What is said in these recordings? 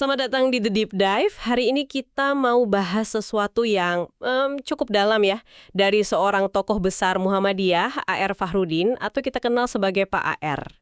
Selamat datang di The Deep Dive. Hari ini kita mau bahas sesuatu yang cukup dalam ya. Dari seorang tokoh besar Muhammadiyah, A.R. Fakhrudin, atau kita kenal sebagai Pak A.R.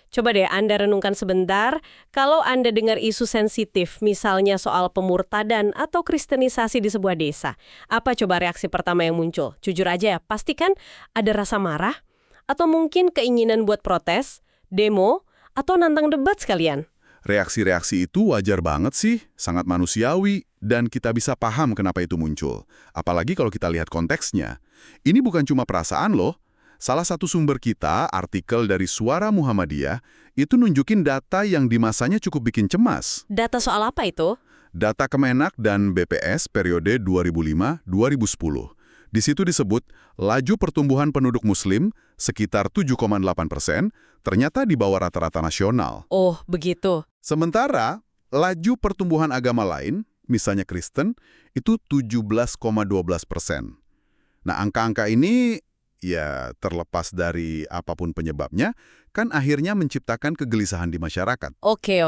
Coba deh Anda renungkan sebentar, kalau Anda dengar isu sensitif, misalnya soal pemurtadan atau kristenisasi di sebuah desa, apa coba reaksi pertama yang muncul? Jujur aja ya, pastikan ada rasa marah, atau mungkin keinginan buat protes, demo, atau nantang debat sekalian. Reaksi-reaksi itu wajar banget sih, sangat manusiawi, dan kita bisa paham kenapa itu muncul. Apalagi kalau kita lihat konteksnya. Ini bukan cuma perasaan loh. Salah satu sumber kita, artikel dari Suara Muhammadiyah, itu nunjukin data yang di masanya cukup bikin cemas. Data soal apa itu? Data Kemenak dan BPS periode 2005-2010. Di situ disebut, laju pertumbuhan penduduk muslim sekitar 7,8%, ternyata di bawah rata-rata nasional. Oh, begitu. Sementara, laju pertumbuhan agama lain, misalnya Kristen, itu 17,12%. Nah, angka-angka ini, ya terlepas dari apapun penyebabnya, kan akhirnya menciptakan kegelisahan di masyarakat. Oke,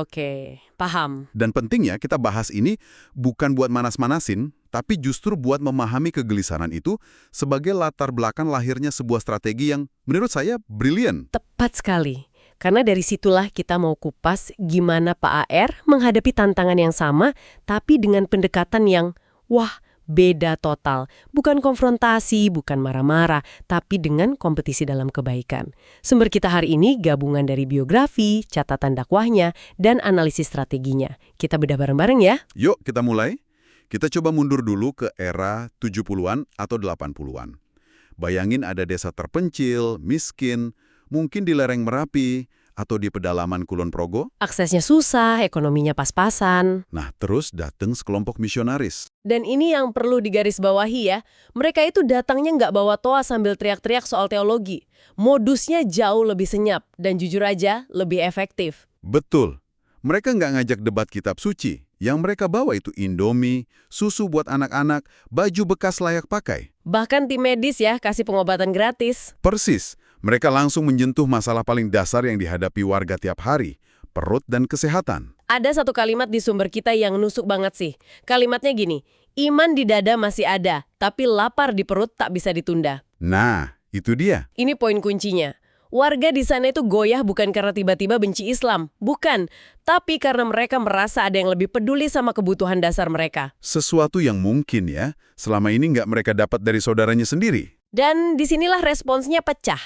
paham. Dan pentingnya kita bahas ini bukan buat manas-manasin, tapi justru buat memahami kegelisahan itu sebagai latar belakang lahirnya sebuah strategi yang menurut saya brilian. Tepat sekali. Karena dari situlah kita mau kupas gimana Pak A.R. menghadapi tantangan yang sama, tapi dengan pendekatan yang, wah, beda total. Bukan konfrontasi, bukan marah-marah, tapi dengan kompetisi dalam kebaikan. Sumber kita hari ini gabungan dari biografi, catatan dakwahnya, dan analisis strateginya. Kita bedah bareng-bareng ya. Yuk kita mulai. Kita coba mundur dulu ke era 70-an atau 80-an. Bayangin ada desa terpencil, miskin, mungkin di lereng Merapi, atau di pedalaman Kulon Progo. Aksesnya susah, ekonominya pas-pasan. Nah, terus datang sekelompok misionaris. Dan ini yang perlu digarisbawahi ya, mereka itu datangnya nggak bawa toa sambil teriak-teriak soal teologi. Modusnya jauh lebih senyap, dan jujur aja, lebih efektif. Betul. Mereka nggak ngajak debat kitab suci. Yang mereka bawa itu Indomie, susu buat anak-anak, baju bekas layak pakai. Bahkan tim medis ya, kasih pengobatan gratis. Persis. Mereka langsung menyentuh masalah paling dasar yang dihadapi warga tiap hari, perut dan kesehatan. Ada satu kalimat di sumber kita yang nusuk banget sih. Kalimatnya gini, iman di dada masih ada, tapi lapar di perut tak bisa ditunda. Nah, itu dia. Ini poin kuncinya. Warga di sana itu goyah bukan karena tiba-tiba benci Islam. Bukan. Tapi karena mereka merasa ada yang lebih peduli sama kebutuhan dasar mereka. Sesuatu yang mungkin ya, selama ini nggak mereka dapat dari saudaranya sendiri. Dan disinilah responsnya pecah.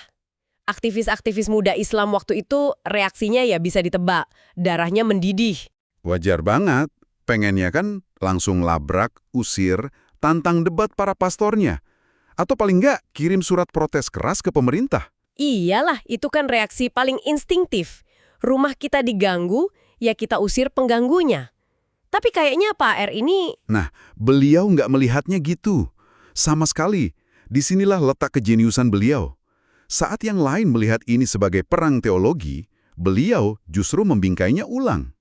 Aktivis-aktivis muda Islam waktu itu reaksinya ya bisa ditebak. Darahnya mendidih. Wajar banget. Pengennya kan langsung labrak, usir, tantang debat para pastornya. Atau paling nggak kirim surat protes keras ke pemerintah. Iyalah, itu kan reaksi paling instingtif. Rumah kita diganggu, ya kita usir pengganggunya. Tapi kayaknya Pak R ini... Nah, beliau nggak melihatnya gitu. Sama sekali. Disinilah letak kejeniusan beliau. Saat yang lain melihat ini sebagai perang teologi, beliau justru membingkainya ulang.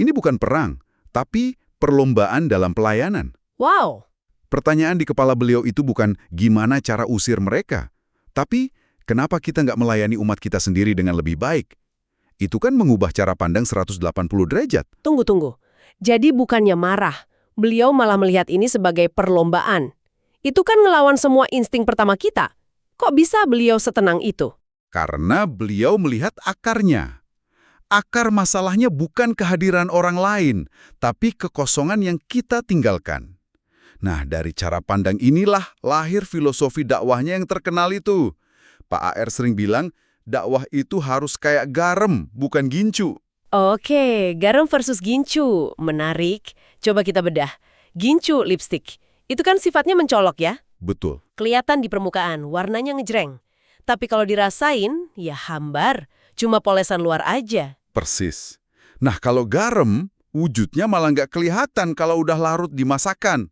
Ini bukan perang, tapi perlombaan dalam pelayanan. Wow! Pertanyaan di kepala beliau itu bukan gimana cara usir mereka, tapi kenapa kita nggak melayani umat kita sendiri dengan lebih baik? Itu kan mengubah cara pandang 180 derajat. Tunggu. Jadi bukannya marah, beliau malah melihat ini sebagai perlombaan. Itu kan ngelawan semua insting pertama kita. Kok bisa beliau setenang itu? Karena beliau melihat akarnya. Akar masalahnya bukan kehadiran orang lain, tapi kekosongan yang kita tinggalkan. Nah, dari cara pandang inilah lahir filosofi dakwahnya yang terkenal itu. Pak A.R. sering bilang, dakwah itu harus kayak garam, bukan gincu. Oke, garam versus gincu. Menarik. Coba kita bedah. Gincu lipstick. Itu kan sifatnya mencolok ya? Betul. Kelihatan di permukaan, warnanya ngejreng. Tapi kalau dirasain, ya hambar. Cuma polesan luar aja. Persis. Nah, kalau garam, wujudnya malah nggak kelihatan kalau udah larut di masakan.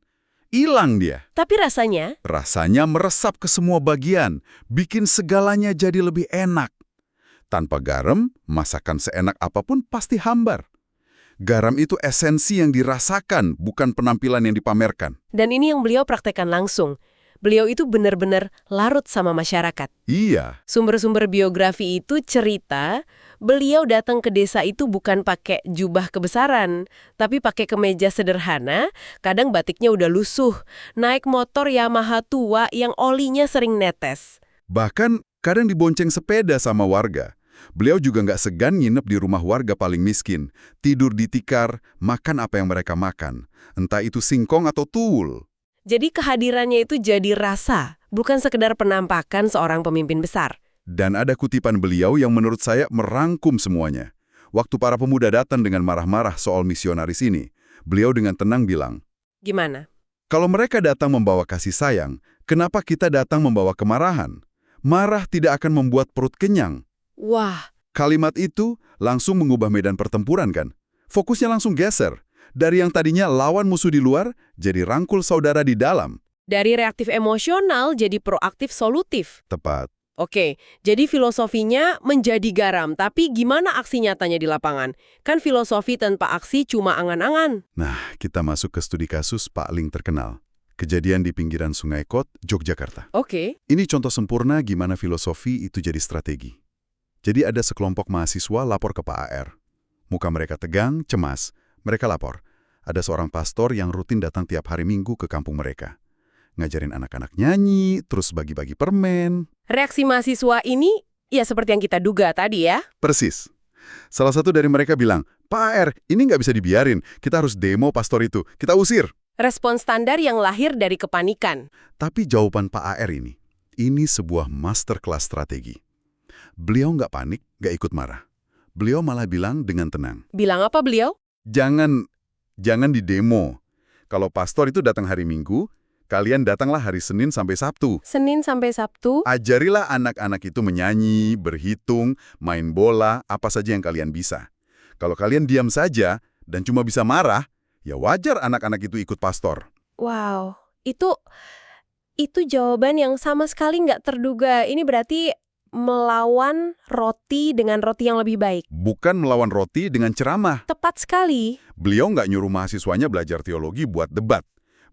Hilang dia. Tapi rasanya? Rasanya meresap ke semua bagian, bikin segalanya jadi lebih enak. Tanpa garam, masakan seenak apapun pasti hambar. Garam itu esensi yang dirasakan, bukan penampilan yang dipamerkan. Dan ini yang beliau praktekkan langsung. beliau itu benar-benar larut sama masyarakat. Iya, Sumber-sumber biografi itu cerita beliau datang ke desa itu bukan pakai jubah kebesaran, tapi pakai kemeja sederhana, kadang batiknya udah lusuh, naik motor Yamaha tua yang olinya sering netes. bahkan kadang dibonceng sepeda sama warga. Beliau juga nggak segan nginep di rumah warga paling miskin, tidur di tikar, makan apa yang mereka makan, entah itu singkong atau tuwul. Jadi kehadirannya itu jadi rasa, bukan sekedar penampakan seorang pemimpin besar. Dan ada kutipan beliau yang menurut saya merangkum semuanya. Waktu para pemuda datang dengan marah-marah soal misionaris ini, beliau dengan tenang bilang, Gimana? kalau mereka datang membawa kasih sayang, kenapa kita datang membawa kemarahan? Marah tidak akan membuat perut kenyang. Wah, Kalimat itu langsung mengubah medan pertempuran kan? Fokusnya langsung geser. Dari yang tadinya lawan musuh di luar, jadi rangkul saudara di dalam. dari reaktif emosional jadi proaktif solutif. Tepat. Oke, jadi filosofinya menjadi garam, tapi gimana aksi nyatanya di lapangan? Kan filosofi tanpa aksi cuma angan-angan. Nah, kita masuk ke studi kasus paling terkenal. Kejadian di pinggiran Sungai Kot, Yogyakarta. Oke, Ini contoh sempurna gimana filosofi itu jadi strategi. Jadi ada sekelompok mahasiswa lapor ke Pak AR. Muka mereka tegang, cemas. Mereka lapor. Ada seorang pastor yang rutin datang tiap hari Minggu ke kampung mereka. Ngajarin anak-anak nyanyi, terus bagi-bagi permen. reaksi mahasiswa ini ya seperti yang kita duga tadi ya. Persis. Salah satu dari mereka bilang, Pak AR, ini nggak bisa dibiarin. Kita harus demo pastor itu. Kita usir. Respon standar yang lahir dari kepanikan. Tapi jawaban Pak AR ini sebuah masterclass strategi. Beliau nggak panik, nggak ikut marah. Beliau malah bilang dengan tenang, Bilang apa beliau? jangan didemo. Kalau pastor itu datang hari Minggu, kalian datanglah hari Senin sampai Sabtu. Senin sampai Sabtu. Ajarilah anak-anak itu menyanyi, berhitung, main bola, apa saja yang kalian bisa. Kalau kalian diam saja dan cuma bisa marah, ya wajar anak-anak itu ikut pastor. Wow, itu jawaban yang sama sekali nggak terduga. Ini berarti melawan roti dengan roti yang lebih baik. Bukan melawan roti dengan ceramah. Tepat sekali. Beliau nggak nyuruh mahasiswanya belajar teologi buat debat.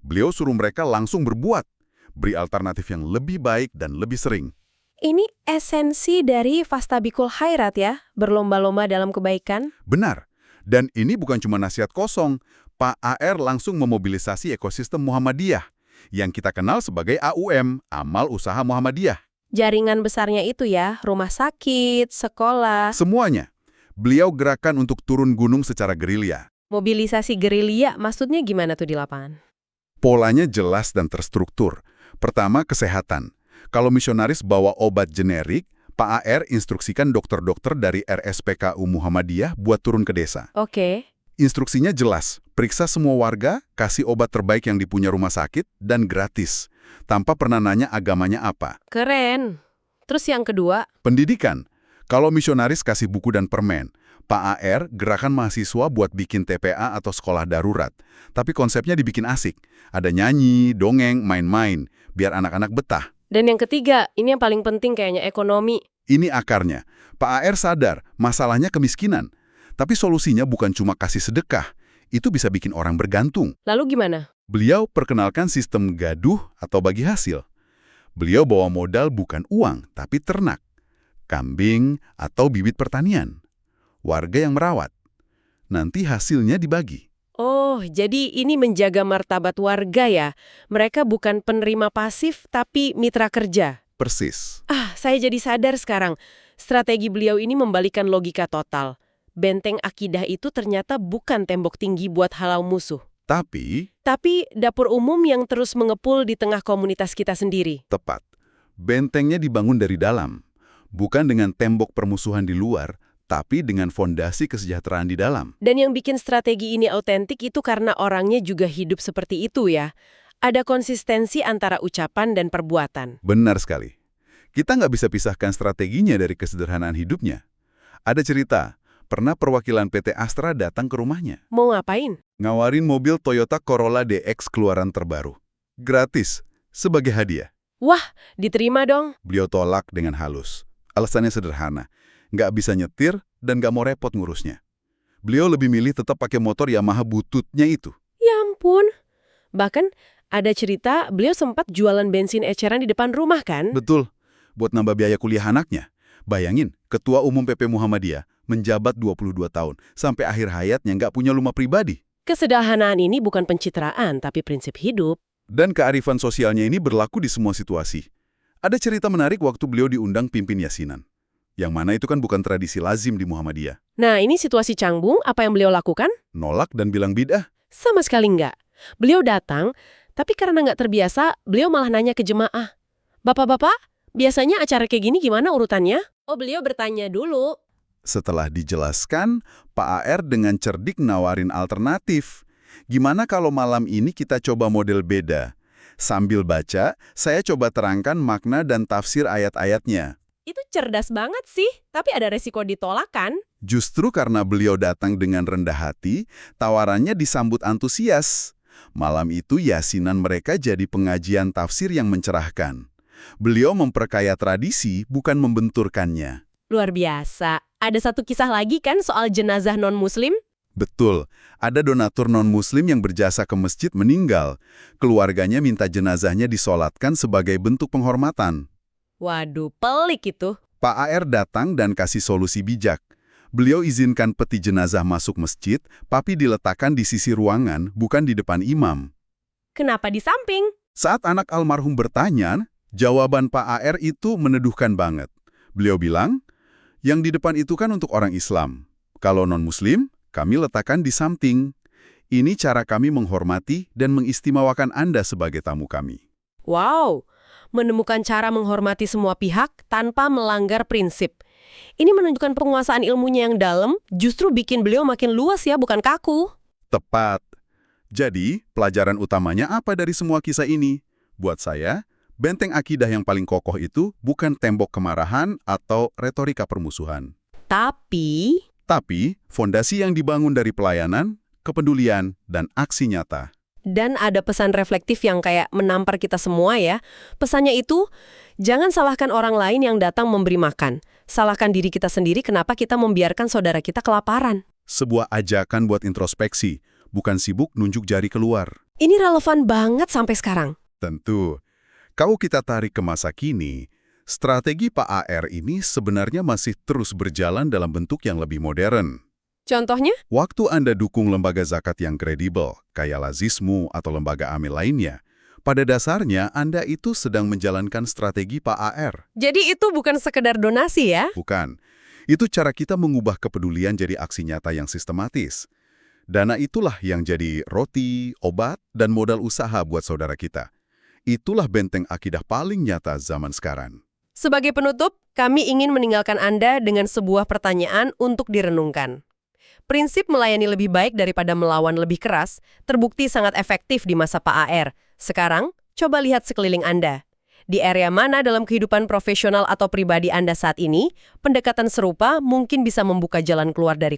Beliau suruh mereka langsung berbuat. Beri alternatif yang lebih baik dan lebih sering. Ini esensi dari Fastabikul Khairat ya, berlomba-lomba dalam kebaikan. Benar. Dan ini bukan cuma nasihat kosong. Pak AR langsung memobilisasi ekosistem Muhammadiyah, yang kita kenal sebagai AUM, Amal Usaha Muhammadiyah. Jaringan besarnya itu ya, rumah sakit, sekolah, Semuanya. Beliau gerakan untuk turun gunung secara gerilya. mobilisasi gerilya, maksudnya gimana tuh di lapangan? Polanya jelas dan terstruktur. Pertama, kesehatan. Kalau misionaris bawa obat generik, Pak AR instruksikan dokter-dokter dari RSPKU Muhammadiyah buat turun ke desa. Oke, Instruksinya jelas, periksa semua warga, kasih obat terbaik yang dipunya rumah sakit, dan gratis. Tanpa pernah nanya agamanya apa. keren. Terus yang kedua, Pendidikan. Kalau misionaris kasih buku dan permen, Pak AR gerakan mahasiswa buat bikin TPA atau sekolah darurat. Tapi konsepnya dibikin asik. Ada nyanyi, dongeng, main-main, biar anak-anak betah. dan yang ketiga, ini yang paling penting kayaknya ekonomi. Ini akarnya. Pak AR sadar masalahnya kemiskinan. Tapi solusinya bukan cuma kasih sedekah. Itu bisa bikin orang bergantung. Lalu gimana? Beliau perkenalkan sistem gaduh atau bagi hasil. Beliau bawa modal bukan uang, tapi ternak. Kambing atau bibit pertanian. Warga yang merawat. Nanti hasilnya dibagi. Oh, jadi ini menjaga martabat warga ya. Mereka bukan penerima pasif, tapi mitra kerja. Persis. Saya jadi sadar sekarang. Strategi beliau ini membalikan logika total. Benteng akidah itu ternyata bukan tembok tinggi buat halau musuh. Tapi, Tapi dapur umum yang terus mengepul di tengah komunitas kita sendiri. tepat. Bentengnya dibangun dari dalam. Bukan dengan tembok permusuhan di luar, tapi dengan fondasi kesejahteraan di dalam. Dan yang bikin strategi ini autentik itu karena orangnya juga hidup seperti itu ya. Ada konsistensi antara ucapan dan perbuatan. Benar sekali. Kita nggak bisa pisahkan strateginya dari kesederhanaan hidupnya. Ada cerita, pernah perwakilan PT Astra datang ke rumahnya. Mau ngapain? Ngawarin mobil Toyota Corolla DX keluaran terbaru. Gratis, sebagai hadiah. Wah, diterima dong. Beliau tolak dengan halus. Alasannya sederhana, nggak bisa nyetir dan nggak mau repot ngurusnya. Beliau lebih milih tetap pakai motor Yamaha bututnya itu. Ya ampun. Bahkan Ada cerita beliau sempat jualan bensin eceran di depan rumah kan? Betul, buat nambah biaya kuliah anaknya. Bayangin, Ketua Umum PP Muhammadiyah menjabat 22 tahun, sampai akhir hayatnya nggak punya rumah pribadi. Kesederhanaan ini bukan pencitraan, tapi prinsip hidup. Dan kearifan sosialnya ini berlaku di semua situasi. Ada cerita menarik waktu beliau diundang pimpin yasinan. Yang mana itu kan bukan tradisi lazim di Muhammadiyah. Nah, ini situasi canggung, apa yang beliau lakukan? Nolak dan bilang bid'ah. Sama sekali enggak. Beliau datang, tapi karena nggak terbiasa, beliau malah nanya ke jemaah. Bapak-bapak, biasanya acara kayak gini gimana urutannya? Oh, beliau bertanya dulu. Setelah dijelaskan, Pak AR dengan cerdik nawarin alternatif. Gimana kalau malam ini kita coba model beda? Sambil baca, saya coba terangkan makna dan tafsir ayat-ayatnya. Itu cerdas banget sih, tapi ada resiko ditolak kan? Justru karena beliau datang dengan rendah hati, tawarannya disambut antusias. Malam itu yasinan mereka jadi pengajian tafsir yang mencerahkan. Beliau memperkaya tradisi, bukan membenturkannya. Luar biasa. Ada satu kisah lagi kan soal jenazah non-muslim? Betul, ada donatur non-muslim yang berjasa ke masjid meninggal. Keluarganya minta jenazahnya disolatkan sebagai bentuk penghormatan. Waduh, pelik itu. Pak AR datang dan kasih solusi bijak. Beliau izinkan peti jenazah masuk masjid, tapi diletakkan di sisi ruangan, bukan di depan imam. Kenapa di samping? Saat anak almarhum bertanya, jawaban Pak AR itu meneduhkan banget. Beliau bilang, yang di depan itu kan untuk orang Islam. Kalau non-muslim, kami letakkan di samping. Ini cara kami menghormati dan mengistimewakan Anda sebagai tamu kami. Wow, menemukan cara menghormati semua pihak tanpa melanggar prinsip. Ini menunjukkan penguasaan ilmunya yang dalam, justru bikin beliau makin luas ya, bukan kaku. Tepat. Jadi, pelajaran utamanya apa dari semua kisah ini? Buat saya, benteng akidah yang paling kokoh itu bukan tembok kemarahan atau retorika permusuhan. Tapi, fondasi yang dibangun dari pelayanan, kepedulian, dan aksi nyata. dan ada pesan reflektif yang kayak menampar kita semua ya. Pesannya itu, jangan salahkan orang lain yang datang memberi makan. Salahkan diri kita sendiri kenapa kita membiarkan saudara kita kelaparan. Sebuah ajakan buat introspeksi, bukan sibuk nunjuk jari keluar. Ini relevan banget sampai sekarang. Tentu, kalau kita tarik ke masa kini, strategi Pak AR ini sebenarnya masih terus berjalan dalam bentuk yang lebih modern. Contohnya? Waktu Anda dukung lembaga zakat yang kredibel, kayak Lazismu atau lembaga amil lainnya, pada dasarnya Anda itu sedang menjalankan strategi Pak AR. Jadi itu bukan sekedar donasi ya? Bukan. Itu cara kita mengubah kepedulian jadi aksi nyata yang sistematis. Dana itulah yang jadi roti, obat, dan modal usaha buat saudara kita. Itulah benteng akidah paling nyata zaman sekarang. Sebagai penutup, kami ingin meninggalkan Anda dengan sebuah pertanyaan untuk direnungkan. Prinsip melayani lebih baik daripada melawan lebih keras terbukti sangat efektif di masa Pak AR. Sekarang, coba lihat sekeliling Anda. Di area mana dalam kehidupan profesional atau pribadi Anda saat ini, pendekatan serupa mungkin bisa membuka jalan keluar dari